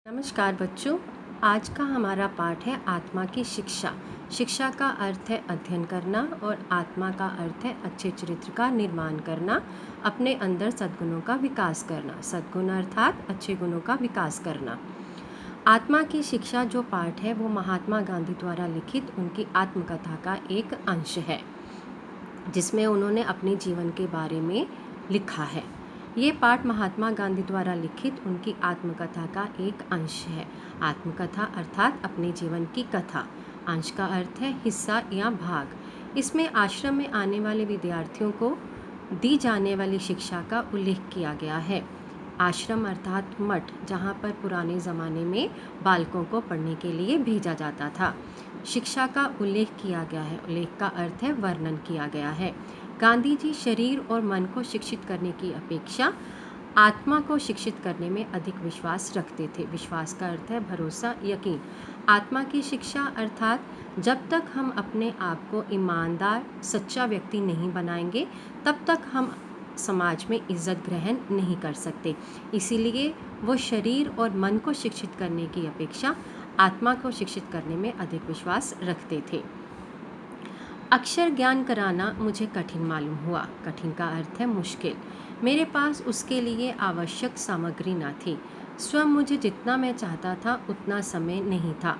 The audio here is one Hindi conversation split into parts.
नमस्कार बच्चों। आज का हमारा पाठ है आत्मा की शिक्षा। शिक्षा का अर्थ है अध्ययन करना और आत्मा का अर्थ है अच्छे चरित्र का निर्माण करना, अपने अंदर सद्गुणों का विकास करना। सद्गुण अर्थात अच्छे गुणों का विकास करना। आत्मा की शिक्षा जो पाठ है वो महात्मा गांधी द्वारा लिखित उनकी आत्मकथा का एक अंश है, जिसमें उन्होंने अपने जीवन के बारे में लिखा है। ये पाठ महात्मा गांधी द्वारा लिखित उनकी आत्मकथा का एक अंश है। आत्मकथा अर्थात अपने जीवन की कथा। अंश का अर्थ है हिस्सा या भाग। इसमें आश्रम में आने वाले विद्यार्थियों को दी जाने वाली शिक्षा का उल्लेख किया गया है। आश्रम अर्थात मठ, जहाँ पर पुराने ज़माने में बालकों को पढ़ने के लिए भेजा जाता था। शिक्षा का उल्लेख किया गया है। उल्लेख का अर्थ है वर्णन किया गया है। गांधी जी शरीर और मन को शिक्षित करने की अपेक्षा आत्मा को शिक्षित करने में अधिक विश्वास रखते थे। विश्वास का अर्थ है भरोसा, यकीन। आत्मा की शिक्षा अर्थात जब तक हम अपने आप को ईमानदार, सच्चा व्यक्ति नहीं बनाएंगे, तब तक हम समाज में इज्जत ग्रहण नहीं कर सकते। इसीलिए वो शरीर और मन को शिक्षित करने की अपेक्षा आत्मा को शिक्षित करने में अधिक विश्वास रखते थे। अक्षर ज्ञान कराना मुझे कठिन मालूम हुआ। कठिन का अर्थ है मुश्किल। मेरे पास उसके लिए आवश्यक सामग्री न थी। स्वयं मुझे जितना मैं चाहता था उतना समय नहीं था।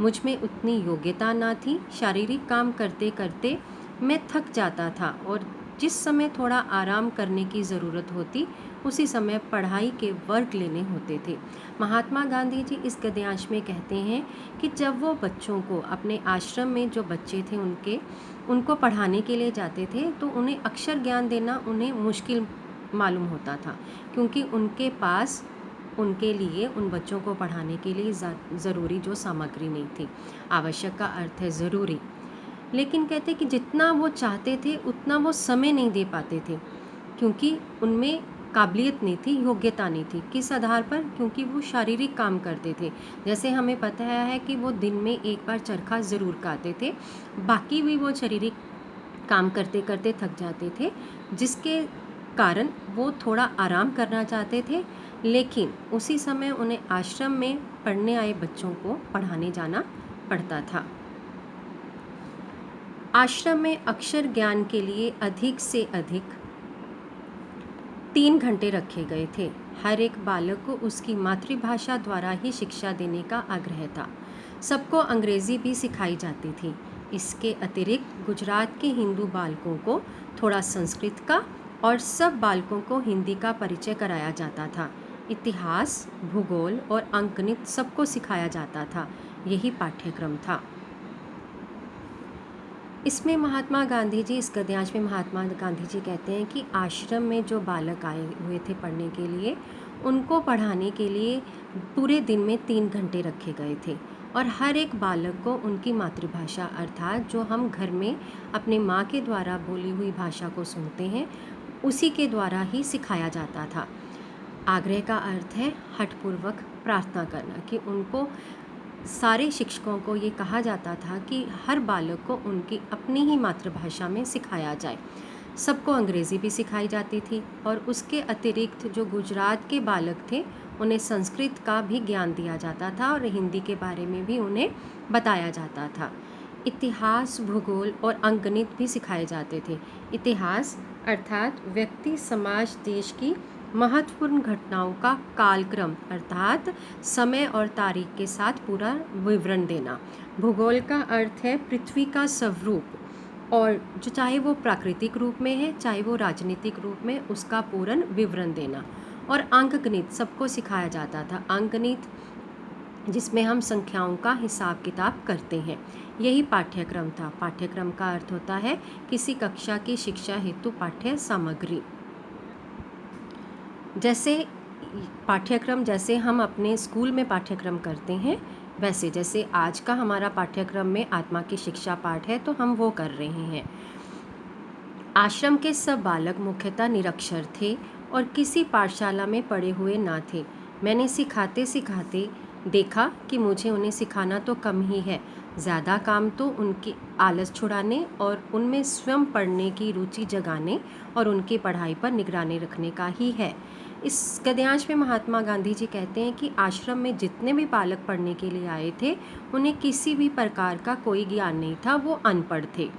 मुझ में उतनी योग्यता न थी। शारीरिक काम करते करते मैं थक जाता था और जिस समय थोड़ा आराम करने की ज़रूरत होती, उसी समय पढ़ाई के वर्ग लेने होते थे। महात्मा गांधी जी इस गद्यांश में कहते हैं कि जब वो बच्चों को, अपने आश्रम में जो बच्चे थे उनको पढ़ाने के लिए जाते थे, तो उन्हें अक्षर ज्ञान देना उन्हें मुश्किल मालूम होता था, क्योंकि उनके पास उनके लिए, उन बच्चों को पढ़ाने के लिए ज़रूरी जो सामग्री नहीं थी। आवश्यक का अर्थ है ज़रूरी। लेकिन कहते कि जितना वो चाहते थे उतना वो समय नहीं दे पाते थे, क्योंकि उनमें काबिलियत नहीं थी, योग्यता नहीं थी। किस आधार पर? क्योंकि वो शारीरिक काम करते थे। जैसे हमें पता है कि वो दिन में एक बार चरखा ज़रूर काटते थे, बाकी भी वो शारीरिक काम करते करते थक जाते थे, जिसके कारण वो थोड़ा आराम करना चाहते थे। लेकिन उसी समय उन्हें आश्रम में पढ़ने आए बच्चों को पढ़ाने जाना पड़ता था। आश्रम में अक्षर ज्ञान के लिए अधिक से अधिक 3 घंटे रखे गए थे। हर एक बालक को उसकी मातृभाषा द्वारा ही शिक्षा देने का आग्रह था। सबको अंग्रेज़ी भी सिखाई जाती थी। इसके अतिरिक्त गुजरात के हिंदू बालकों को थोड़ा संस्कृत का और सब बालकों को हिंदी का परिचय कराया जाता था। इतिहास, भूगोल और अंकगणित सबको सिखाया जाता था। यही पाठ्यक्रम था। इसमें महात्मा गांधी जी, इस गद्यांश में महात्मा गांधी जी कहते हैं कि आश्रम में जो बालक आए हुए थे पढ़ने के लिए, उनको पढ़ाने के लिए पूरे दिन में 3 घंटे रखे गए थे और हर एक बालक को उनकी मातृभाषा अर्थात जो हम घर में अपने माँ के द्वारा बोली हुई भाषा को सुनते हैं, उसी के द्वारा ही सिखाया जाता था। आग्रह का अर्थ है हठपूर्वक प्रार्थना करना, कि उनको, सारे शिक्षकों को ये कहा जाता था कि हर बालक को उनकी अपनी ही मातृभाषा में सिखाया जाए। सबको अंग्रेज़ी भी सिखाई जाती थी और उसके अतिरिक्त जो गुजरात के बालक थे उन्हें संस्कृत का भी ज्ञान दिया जाता था और हिंदी के बारे में भी उन्हें बताया जाता था। इतिहास, भूगोल और अंकगणित भी सिखाए जाते थे। इतिहास अर्थात व्यक्ति, समाज, देश की महत्वपूर्ण घटनाओं का कालक्रम अर्थात समय और तारीख के साथ पूरा विवरण देना। भूगोल का अर्थ है पृथ्वी का स्वरूप, और जो चाहे वो प्राकृतिक रूप में है, चाहे वो राजनीतिक रूप में, उसका पूर्ण विवरण देना। और अंकगणित सबको सिखाया जाता था। अंकगणित जिसमें हम संख्याओं का हिसाब किताब करते हैं, यही पाठ्यक्रम था। पाठ्यक्रम का अर्थ होता है किसी कक्षा की शिक्षा हेतु पाठ्य सामग्री। जैसे पाठ्यक्रम, जैसे हम अपने स्कूल में पाठ्यक्रम करते हैं, वैसे जैसे आज का हमारा पाठ्यक्रम में आत्मा की शिक्षा पाठ है, तो हम वो कर रहे हैं। आश्रम के सब बालक मुख्यतः निरक्षर थे और किसी पाठशाला में पढ़े हुए ना थे। मैंने सिखाते सिखाते देखा कि मुझे उन्हें सिखाना तो कम ही है, ज़्यादा काम तो उनकी आलस छुड़ाने और उनमें स्वयं पढ़ने की रुचि जगाने और उनकी पढ़ाई पर निगरानी रखने का ही है। इस गद्यांश में महात्मा गांधी जी कहते हैं कि आश्रम में जितने भी बालक पढ़ने के लिए आए थे, उन्हें किसी भी प्रकार का कोई ज्ञान नहीं था। वो अनपढ़ थे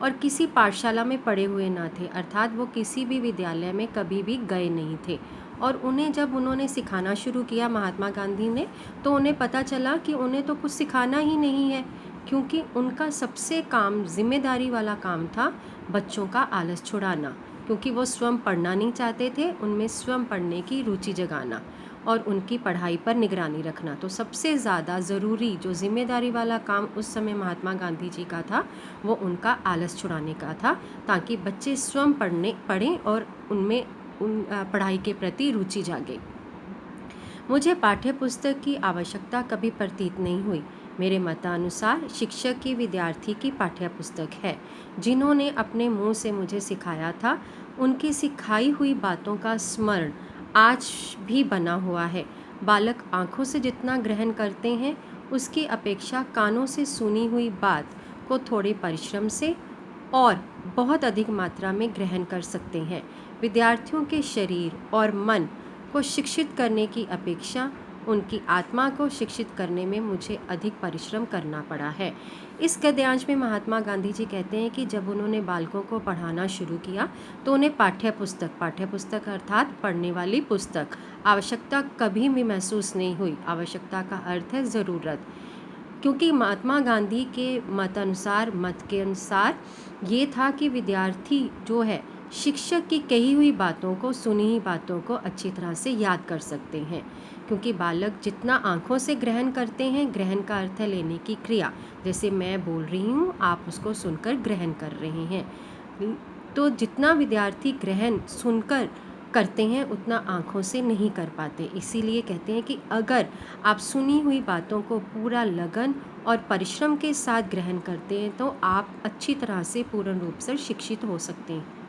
और किसी पाठशाला में पढ़े हुए ना थे, अर्थात वो किसी भी विद्यालय में कभी भी गए नहीं थे। और उन्हें जब उन्होंने सिखाना शुरू किया महात्मा गांधी ने, तो उन्हें पता चला कि उन्हें तो कुछ सिखाना ही नहीं है, क्योंकि उनका सबसे काम, जिम्मेदारी वाला काम था बच्चों का आलस छुड़ाना, क्योंकि वो स्वयं पढ़ना नहीं चाहते थे, उनमें स्वयं पढ़ने की रुचि जगाना और उनकी पढ़ाई पर निगरानी रखना। तो सबसे ज़्यादा ज़रूरी जो जिम्मेदारी वाला काम उस समय महात्मा गांधी जी का था, वो उनका आलस छुड़ाने का था, ताकि बच्चे स्वयं पढ़ें और उनमें पढ़ाई के प्रति रुचि जागे। मुझे पाठ्य पुस्तक की आवश्यकता कभी प्रतीत नहीं हुई। मेरे मतानुसार शिक्षक की विद्यार्थी की पाठ्य पुस्तक है। जिन्होंने अपने मुंह से मुझे सिखाया था, उनकी सिखाई हुई बातों का स्मरण आज भी बना हुआ है। बालक आँखों से जितना ग्रहण करते हैं, उसकी अपेक्षा कानों से सुनी हुई बात को थोड़े परिश्रम से और बहुत अधिक मात्रा में ग्रहण कर सकते हैं। विद्यार्थियों के शरीर और मन को शिक्षित करने की अपेक्षा उनकी आत्मा को शिक्षित करने में मुझे अधिक परिश्रम करना पड़ा है। इस गद्यांश में महात्मा गांधी जी कहते हैं कि जब उन्होंने बालकों को पढ़ाना शुरू किया, तो उन्हें पाठ्य पुस्तक अर्थात पढ़ने वाली पुस्तक आवश्यकता कभी भी महसूस नहीं हुई। आवश्यकता का अर्थ है ज़रूरत, क्योंकि महात्मा गांधी के मत के अनुसार ये था कि विद्यार्थी जो है, शिक्षक की कही हुई बातों को, सुनी हुई बातों को अच्छी तरह से याद कर सकते हैं। क्योंकि बालक जितना आँखों से ग्रहण करते हैं, ग्रहण का अर्थ है लेने की क्रिया, जैसे मैं बोल रही हूँ, आप उसको सुनकर ग्रहण कर रहे हैं। तो जितना विद्यार्थी ग्रहण सुनकर करते हैं, उतना आँखों से नहीं कर पाते। इसीलिए कहते हैं कि अगर आप सुनी हुई बातों को पूरा लगन और परिश्रम के साथ ग्रहण करते हैं, तो आप अच्छी तरह से पूर्ण रूप से शिक्षित हो सकते हैं।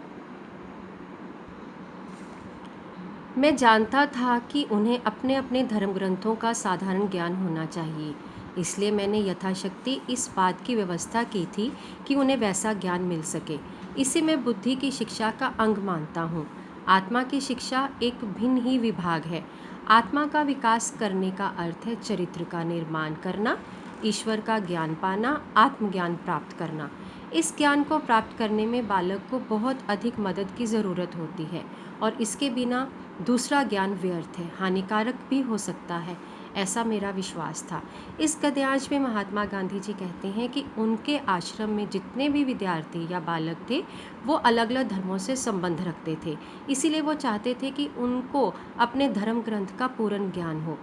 मैं जानता था कि उन्हें अपने अपने धर्म ग्रंथों का साधारण ज्ञान होना चाहिए, इसलिए मैंने यथाशक्ति इस बात की व्यवस्था की थी कि उन्हें वैसा ज्ञान मिल सके। इसे मैं बुद्धि की शिक्षा का अंग मानता हूँ। आत्मा की शिक्षा एक भिन्न ही विभाग है। आत्मा का विकास करने का अर्थ है चरित्र का निर्माण करना, ईश्वर का ज्ञान पाना, आत्मज्ञान प्राप्त करना। इस ज्ञान को प्राप्त करने में बालक को बहुत अधिक मदद की ज़रूरत होती है और इसके बिना दूसरा ज्ञान व्यर्थ है, हानिकारक भी हो सकता है, ऐसा मेरा विश्वास था। इस गद्यांश में महात्मा गांधी जी कहते हैं कि उनके आश्रम में जितने भी विद्यार्थी या बालक थे, वो अलग अलग धर्मों से संबंध रखते थे। इसीलिए वो चाहते थे कि उनको अपने धर्म ग्रंथ का पूर्ण ज्ञान हो।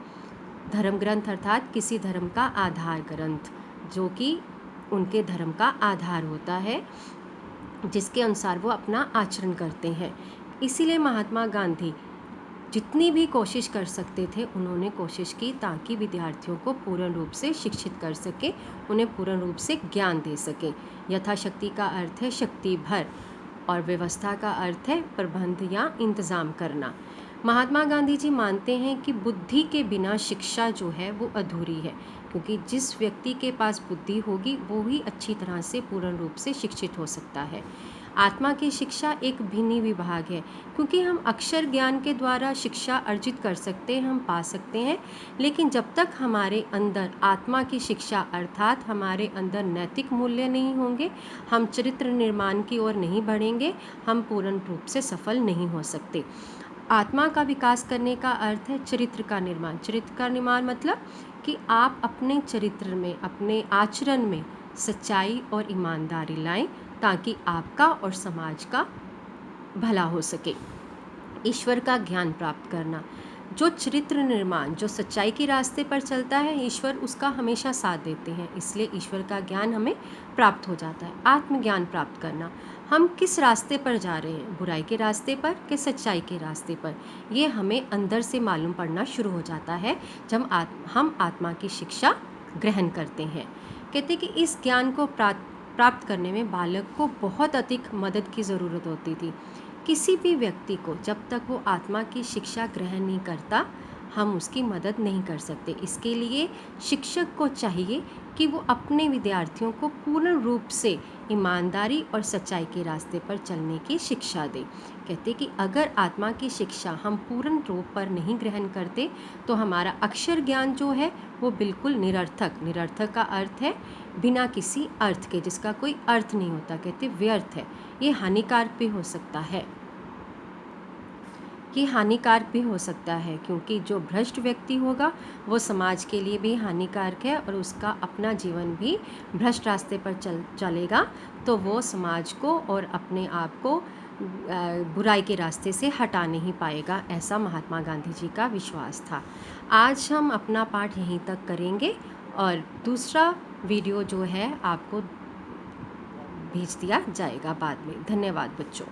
धर्म ग्रंथ अर्थात किसी धर्म का आधार ग्रंथ, जो कि उनके धर्म का आधार होता है, जिसके अनुसार वो अपना आचरण करते हैं। इसीलिए महात्मा गांधी जितनी भी कोशिश कर सकते थे, उन्होंने कोशिश की ताकि विद्यार्थियों को पूर्ण रूप से शिक्षित कर सके, उन्हें पूर्ण रूप से ज्ञान दे सके। यथाशक्ति का अर्थ है शक्ति भर और व्यवस्था का अर्थ है प्रबंध या इंतज़ाम करना। महात्मा गांधी जी मानते हैं कि बुद्धि के बिना शिक्षा जो है वो अधूरी है, क्योंकि जिस व्यक्ति के पास बुद्धि होगी वो ही अच्छी तरह से पूर्ण रूप से शिक्षित हो सकता है। आत्मा की शिक्षा एक भिन्न विभाग है, क्योंकि हम अक्षर ज्ञान के द्वारा शिक्षा अर्जित कर सकते हैं, हम पा सकते हैं, लेकिन जब तक हमारे अंदर आत्मा की शिक्षा अर्थात हमारे अंदर नैतिक मूल्य नहीं होंगे, हम चरित्र निर्माण की ओर नहीं बढ़ेंगे, हम पूर्ण रूप से सफल नहीं हो सकते। आत्मा का विकास करने का अर्थ है चरित्र का निर्माण। चरित्र का निर्माण मतलब कि आप अपने चरित्र में, अपने आचरण में सच्चाई और ईमानदारी लाएं, ताकि आपका और समाज का भला हो सके। ईश्वर का ज्ञान प्राप्त करना, जो चरित्र निर्माण, जो सच्चाई के रास्ते पर चलता है, ईश्वर उसका हमेशा साथ देते हैं, इसलिए ईश्वर का ज्ञान हमें प्राप्त हो जाता है। आत्मज्ञान प्राप्त करना, हम किस रास्ते पर जा रहे हैं, बुराई के रास्ते पर कि सच्चाई के रास्ते पर, ये हमें अंदर से मालूम पड़ना शुरू हो जाता है जब हम आत्मा की शिक्षा ग्रहण करते हैं। कहते हैं कि इस ज्ञान को प्राप्त करने में बालक को बहुत अधिक मदद की ज़रूरत होती थी। किसी भी व्यक्ति को जब तक वो आत्मा की शिक्षा ग्रहण नहीं करता, हम उसकी मदद नहीं कर सकते। इसके लिए शिक्षक को चाहिए कि वो अपने विद्यार्थियों को पूर्ण रूप से ईमानदारी और सच्चाई के रास्ते पर चलने की शिक्षा दे। कहते कि अगर आत्मा की शिक्षा हम पूर्ण रूप पर नहीं ग्रहण करते तो हमारा अक्षर ज्ञान जो है वो बिल्कुल निरर्थक का अर्थ है बिना किसी अर्थ के, जिसका कोई अर्थ नहीं होता, कहते व्यर्थ है। ये हानिकारक भी हो सकता है, ये हानिकारक भी हो सकता है, क्योंकि जो भ्रष्ट व्यक्ति होगा वो समाज के लिए भी हानिकारक है और उसका अपना जीवन भी भ्रष्ट रास्ते पर चलेगा तो वो समाज को और अपने आप को बुराई के रास्ते से हटा नहीं पाएगा। ऐसा महात्मा गांधी जी का विश्वास था। आज हम अपना पाठ यहीं तक करेंगे और दूसरा वीडियो जो है आपको भेज दिया जाएगा बाद में। धन्यवाद बच्चों।